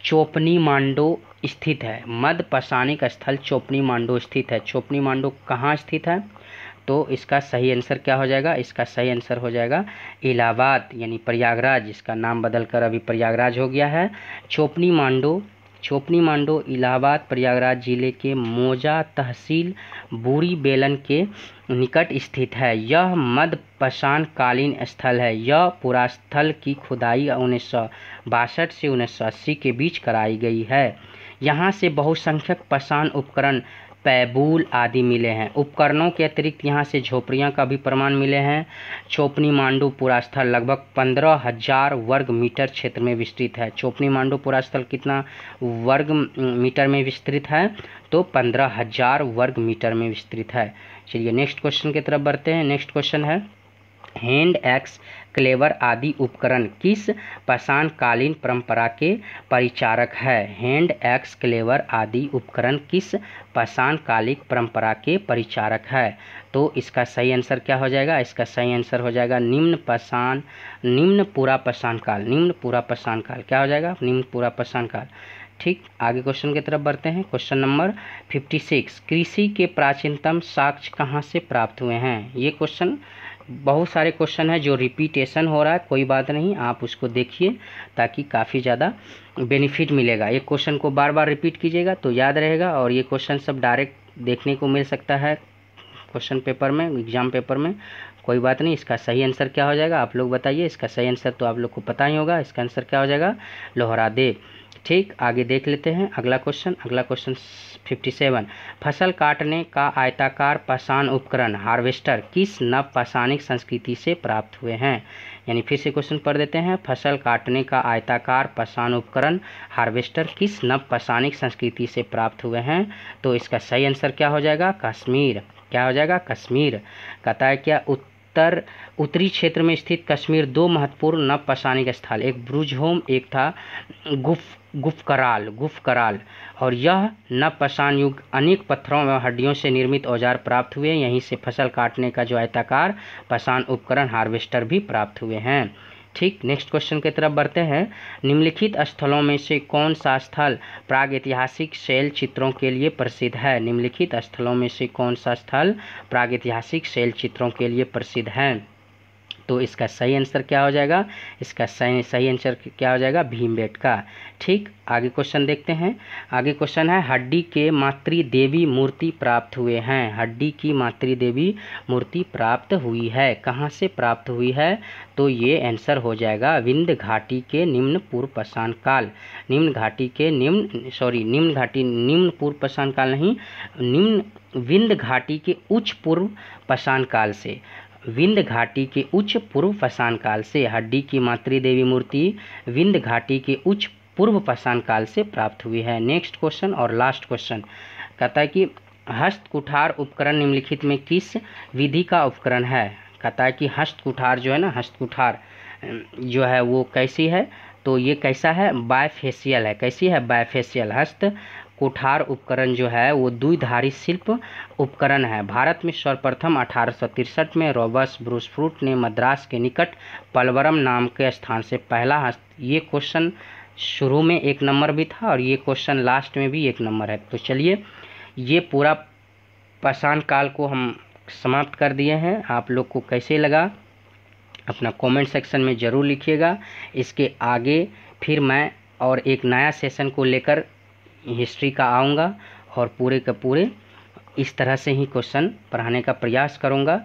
चोपनी मांडो स्थित है। मध्यपाषाणिक स्थल चोपनी मांडो स्थित है। चोपनी मांडो कहाँ स्थित है, तो इसका सही आंसर क्या हो जाएगा, इसका सही आंसर हो जाएगा इलाहाबाद यानी प्रयागराज। इसका नाम बदलकर अभी प्रयागराज हो गया है। चोपनी मांडो इलाहाबाद प्रयागराज जिले के मौजा तहसील बूरी बेलन के निकट स्थित है। यह मध्यपाषाण कालीन स्थल है। यह पुरास्थल की खुदाई 1962 से 1980 के बीच कराई गई है। यहाँ से बहुसंख्यक पाषाण उपकरण, पैबूल आदि मिले हैं। उपकरणों के अतिरिक्त यहाँ से झोपड़ियाँ का भी प्रमाण मिले हैं। चोपनी मांडू पुरास्थल लगभग 15,000 वर्ग मीटर क्षेत्र में विस्तृत है। चोपनी मांडू पुरास्थल कितना वर्ग मीटर में विस्तृत है, तो 15,000 वर्ग मीटर में विस्तृत है। चलिए नेक्स्ट क्वेश्चन की तरफ बढ़ते हैं। नेक्स्ट क्वेश्चन है, हैंड एक्स, क्लेवर आदि उपकरण किस पाषाण कालीन परंपरा के परिचारक है। हैंड एक्स, क्लेवर आदि उपकरण किस पाषाण कालीन परंपरा के परिचारक है, तो इसका सही आंसर क्या हो जाएगा, इसका सही आंसर हो जाएगा निम्न पूरा पाषाण काल। क्या हो जाएगा, निम्न पूरा पाषाण काल। ठीक, आगे क्वेश्चन की तरफ बढ़ते हैं। क्वेश्चन नंबर 56, कृषि के प्राचीनतम साक्ष्य कहाँ से प्राप्त हुए हैं। ये क्वेश्चन बहुत सारे क्वेश्चन है जो रिपीटेशन हो रहा है, कोई बात नहीं, आप उसको देखिए ताकि काफ़ी ज़्यादा बेनिफिट मिलेगा। एक क्वेश्चन को बार बार रिपीट कीजिएगा तो याद रहेगा, और ये क्वेश्चन सब डायरेक्ट देखने को मिल सकता है क्वेश्चन पेपर में, एग्जाम पेपर में, कोई बात नहीं। इसका सही आंसर क्या हो जाएगा, आप लोग बताइए। इसका सही आंसर तो आप लोग को पता ही होगा, इसका आंसर क्या हो जाएगा, लोहरादेव। ठीक, आगे देख लेते हैं अगला क्वेश्चन 57, फसल काटने का आयताकार पाषाण उपकरण हार्वेस्टर किस नव पाषाणिक संस्कृति से प्राप्त हुए हैं। यानी फिर से क्वेश्चन पढ़ देते हैं, फसल काटने का आयताकार पाषाण उपकरण हार्वेस्टर किस नव पाषाणिक संस्कृति से प्राप्त हुए हैं, तो इसका सही आंसर क्या हो जाएगा, कश्मीर। क्या हो जाएगा, कश्मीर। कहता है क्या, उत्तरी क्षेत्र में स्थित कश्मीर 2 महत्वपूर्ण नव पाषाणिक स्थल, एक ब्रुजहोम, एक था गुफकराल, और यह नव पाषाण युग अनेक पत्थरों व हड्डियों से निर्मित औजार प्राप्त हुए। यहीं से फसल काटने का जो आयताकार पाषाण उपकरण हार्वेस्टर भी प्राप्त हुए हैं। ठीक, नेक्स्ट क्वेश्चन की तरफ बढ़ते हैं। निम्नलिखित स्थलों में से कौन सा स्थल प्रागैतिहासिक शैल चित्रों के लिए प्रसिद्ध है। निम्नलिखित स्थलों में से कौन सा स्थल प्रागैतिहासिक शैल चित्रों के लिए प्रसिद्ध है, तो इसका सही आंसर क्या हो जाएगा? इसका सही आंसर क्या हो जाएगा? भीमबेटका। ठीक, आगे क्वेश्चन देखते हैं। आगे क्वेश्चन है, हड्डी के मातृदेवी मूर्ति प्राप्त हुए हैं। हड्डी की मातृदेवी मूर्ति प्राप्त हुई है, कहाँ से प्राप्त हुई है? तो ये आंसर हो जाएगा विंध्य घाटी के निम्न पूर्व पाषाण काल। निम्न पूर्व पाषाण काल नहीं, विंध्य घाटी के उच्च पूर्व पाषाण काल से, विंध्य घाटी के उच्च पूर्व पाषाण काल से हड्डी की मातृदेवी मूर्ति विंध्य घाटी के उच्च पूर्व पाषाण काल से प्राप्त हुई है। नेक्स्ट क्वेश्चन और लास्ट क्वेश्चन कहता है कि हस्त कुठार उपकरण निम्नलिखित में किस विधि का उपकरण है? कहता है कि हस्त कुठार जो है ना, हस्त कुठार जो है वो कैसी है? तो ये कैसा है? बायफेशियल है। कैसी है? बायफेशियल। हस्त कुठार उपकरण जो है वो द्विधारी शिल्प उपकरण है। भारत में सर्वप्रथम 1863 में रॉबर्ट ब्रूसफ्रूट ने मद्रास के निकट पलवरम नाम के स्थान से पहला हस्त, ये क्वेश्चन शुरू में 1 नंबर भी था और ये क्वेश्चन लास्ट में भी 1 नंबर है। तो चलिए, ये पूरा पाषाण काल को हम समाप्त कर दिए हैं। आप लोग को कैसे लगा अपना कमेंट सेक्शन में ज़रूर लिखिएगा। इसके आगे फिर मैं और एक नया सेशन को लेकर हिस्ट्री का आऊँगा और पूरे का पूरे इस तरह से ही क्वेश्चन पढ़ाने का प्रयास करूँगा।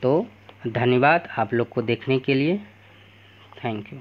तो धन्यवाद आप लोग को देखने के लिए। Thank you.